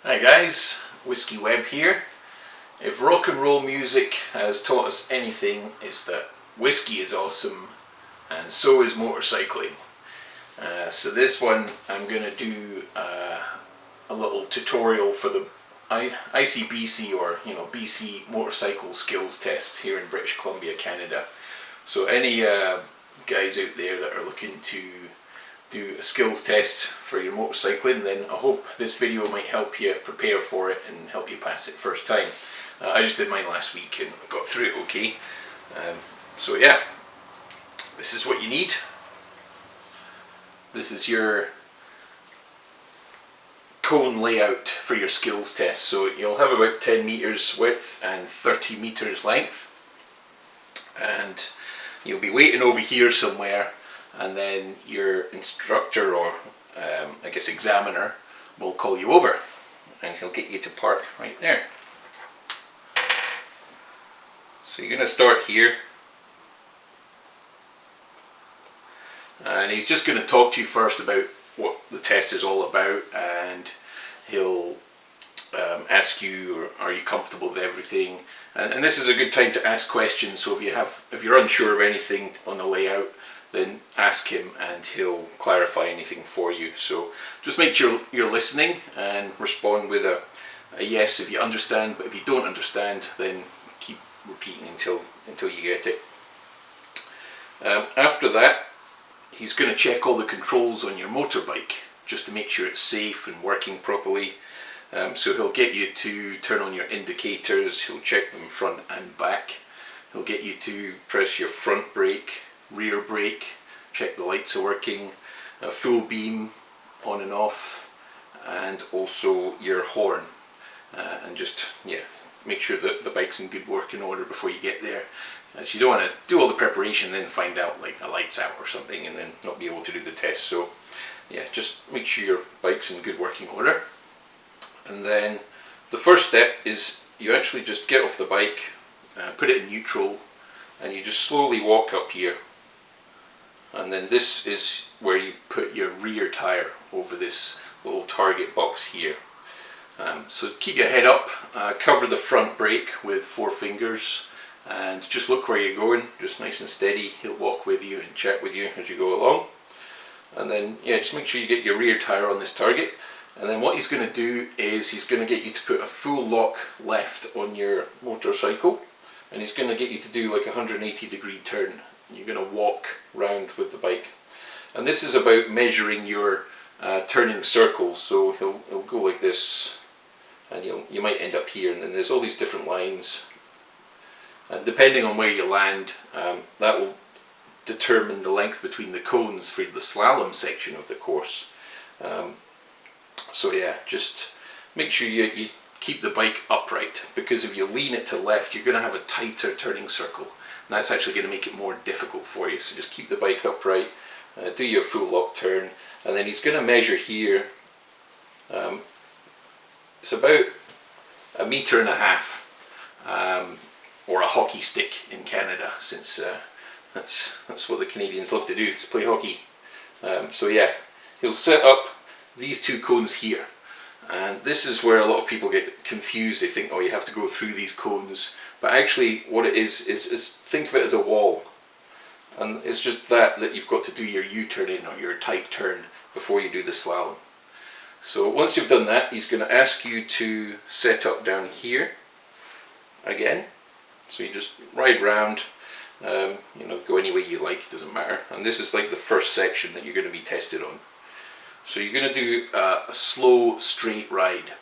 Hi guys, Whiskey Webb here. If rock and roll music has taught us anything, it's that whiskey is awesome and so is motorcycling. So this one I'm going to do a little tutorial for the ICBC or BC Motorcycle Skills Test here in British Columbia, Canada. So any guys out there that are looking to do a skills test for your motorcycling, then I hope this video might help you prepare for it and help you pass it first time. I just did mine last week and got through it okay. So yeah, this is what you need. This is your cone layout for your skills test. So you'll have about 10 meters width and 30 meters length, and you'll be waiting over here somewhere, and then your instructor or I guess examiner will call you over and he'll get you to park right there. So you're going to start here, and he's just going to talk to you first about what the test is all about, and he'll ask you, are you comfortable with everything? And this is a good time to ask questions. So if you're unsure of anything on the layout, then ask him and he'll clarify anything for you. So just make sure you're listening and respond with a yes if you understand, but if you don't understand, then keep repeating until you get it. After that, he's going to check all the controls on your motorbike just to make sure it's safe and working properly. So he'll get you to turn on your indicators, he'll check them front and back. He'll get you to press your front brake, rear brake, check the lights are working, full beam on and off, and also your horn. And just make sure that the bike's in good working order before you get there. So you don't want to do all the preparation and then find out like the light's out or something and then not be able to do the test. So yeah, just make sure your bike's in good working order. And then the first step is you actually just get off the bike, put it in neutral, and you just slowly walk up here. And then this is where you put your rear tire over this little target box here. So keep your head up, cover the front brake with 4 fingers, and just look where you're going, just nice and steady. He'll walk with you and chat with you as you go along. And then just make sure you get your rear tire on this target. And then what he's going to do is he's going to get you to put a full lock left on your motorcycle, and he's going to get you to do like a 180-degree turn. You're going to walk round with the bike, and this is about measuring your turning circles. So he'll go like this, and you might end up here, and then there's all these different lines, and depending on where you land, that will determine the length between the cones for the slalom section of the course. So yeah, just make sure you keep the bike upright, because if you lean it to left, you're going to have a tighter turning circle. And that's actually going to make it more difficult for you. So just keep the bike upright, do your full lock turn, and then he's going to measure here. It's about 1.5 meters, or a hockey stick in Canada, since that's what the Canadians love to do, is play hockey. So yeah, he'll set up these 2 cones here, and this is where a lot of people get confused. They think, oh, you have to go through these cones, but actually what it is think of it as a wall, and it's just that you've got to do your U-turn in, or your tight turn, before you do the slalom. So once you've done that, he's going to ask you to set up down here again. So you just ride round, go any way you like, it doesn't matter. And this is like the first section that you're going to be tested on. So you're going to do a slow straight ride,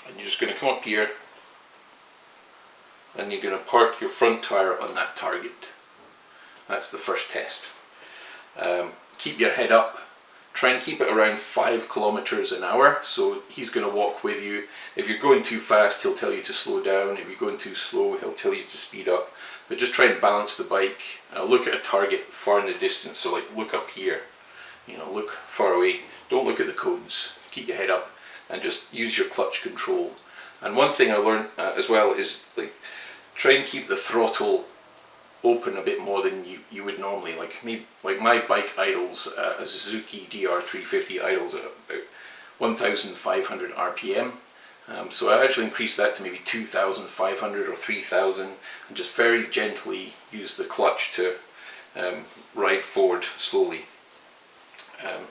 and you're just going to come up here, and you're going to park your front tire on that target. That's the first test. Keep your head up, try and keep it around 5 kilometers an hour. So he's going to walk with you. If you're going too fast, he'll tell you to slow down. If you're going too slow, he'll tell you to speed up. But just try and balance the bike. Look at a target far in the distance, so like look up here. Look far away. Don't look at the cones. Keep your head up and just use your clutch control. And one thing I learned as well is like try and keep the throttle open a bit more than you would normally. Like my bike idles, a Suzuki DR350 idles at about 1,500 RPM. So I actually increased that to maybe 2,500 or 3,000, and just very gently use the clutch to ride forward slowly.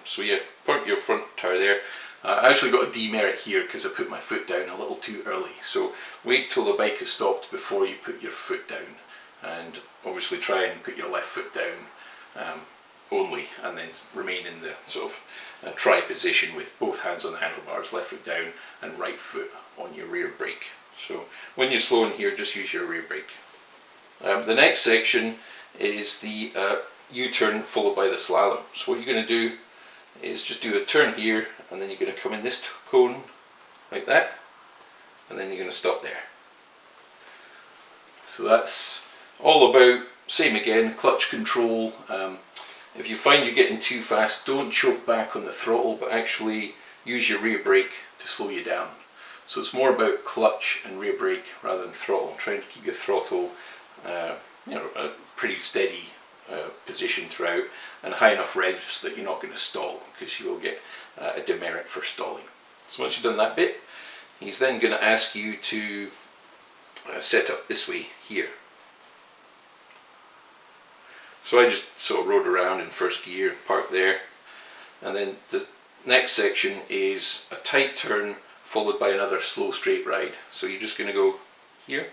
So yeah, park your front tire there. I actually got a demerit here because I put my foot down a little too early. So wait till the bike has stopped before you put your foot down, and obviously try and put your left foot down only, and then remain in the sort of try position with both hands on the handlebars, left foot down and right foot on your rear brake. So when you're slow in here, just use your rear brake. The next section is the U-turn followed by the slalom. So what you're going to do is just do a turn here, and then you're going to come in this cone like that, and then you're going to stop there. So that's all about, same again, clutch control. If you find you're getting too fast, don't choke back on the throttle, but actually use your rear brake to slow you down. So it's more about clutch and rear brake rather than throttle. Trying to keep your throttle a pretty steady position throughout, and high enough revs that you're not going to stall, because you will get a demerit for stalling. So once you've done that bit, he's then going to ask you to set up this way here. So I just sort of rode around in first gear, parked there, and then the next section is a tight turn followed by another slow straight ride. So you're just going to go here,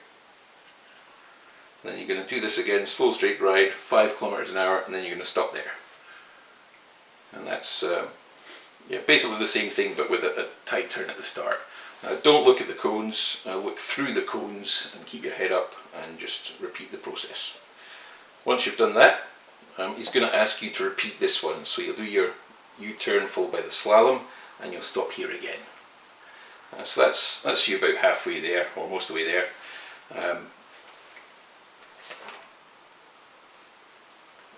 then you're going to do this again, slow straight ride, 5 kilometers an hour, and then you're going to stop there. And that's basically the same thing, but with a tight turn at the start. Don't look at the cones, look through the cones and keep your head up, and just repeat the process. Once you've done that, he's going to ask you to repeat this one. So you'll do your U-turn followed by the slalom, and you'll stop here again. So that's you about halfway there, or most of the way there.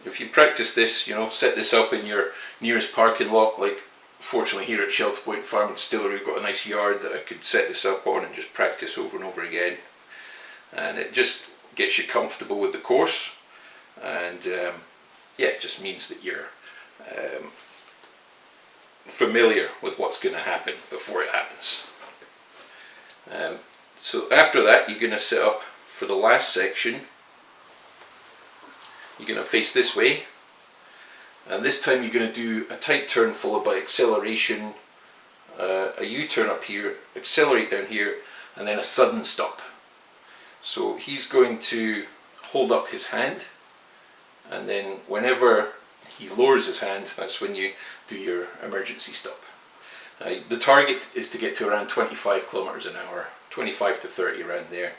If you practice this, set this up in your nearest parking lot. Like, fortunately here at Shelter Point Farm Distillery, we've got a nice yard that I could set this up on and just practice over and over again. And it just gets you comfortable with the course, and it just means that you're familiar with what's going to happen before it happens. So after that, you're going to set up for the last section. You're going to face this way, and this time you're going to do a tight turn followed by acceleration, a U-turn up here, accelerate down here, and then a sudden stop. So he's going to hold up his hand, and then whenever he lowers his hand, that's when you do your emergency stop. The target is to get to around 25 kilometers an hour, 25 to 30, around there.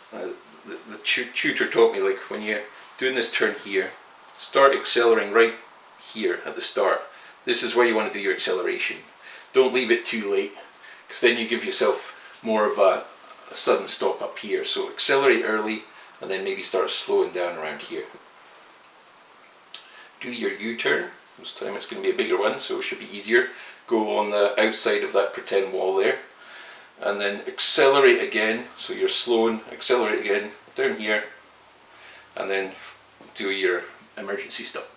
The tutor taught me, like, when you're doing this turn here, start accelerating right here at the start. This is where you want to do your acceleration. Don't leave it too late, because then you give yourself more of a sudden stop up here. So accelerate early, and then maybe start slowing down around here. Do your U-turn. This time it's going to be a bigger one, so it should be easier. Go on the outside of that pretend wall there, and then accelerate again. So you're slowing, accelerate again down here, and then do your emergency stop.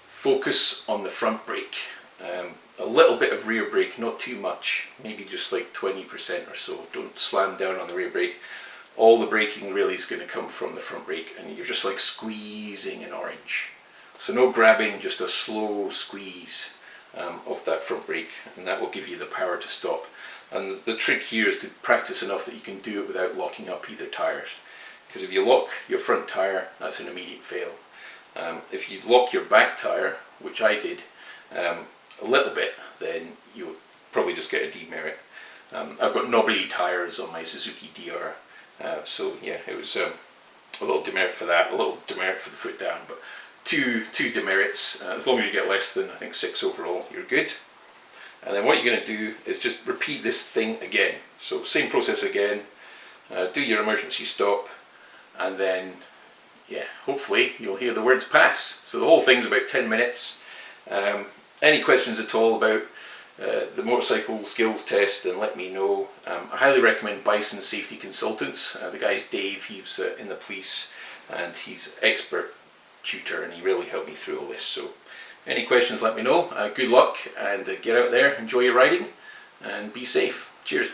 Focus on the front brake. A little bit of rear brake, not too much, maybe just like 20% or so. Don't slam down on the rear brake. All the braking really is going to come from the front brake, and you're just like squeezing an orange. So no grabbing, just a slow squeeze of that front brake, and that will give you the power to stop. And the trick here is to practice enough that you can do it without locking up either tires. Because if you lock your front tire, that's an immediate fail. If you lock your back tire, which I did, a little bit, then you'll probably just get a demerit. I've got knobbly tires on my Suzuki DR, so yeah, it was a little demerit for that, a little demerit for the foot down, but two demerits. As long as you get less than, I think, 6 overall, you're good. And then what you're going to do is just repeat this thing again. So same process again, do your emergency stop, and then hopefully you'll hear the words pass. So the whole thing's about 10 minutes. Any questions at all about the motorcycle skills test, then let me know. I highly recommend Bison Safety Consultants. The guy's Dave, he's in the police, and he's expert tutor, and he really helped me through all this. So Any questions, let me know. Good luck, and get out there, enjoy your riding, and be safe. Cheers.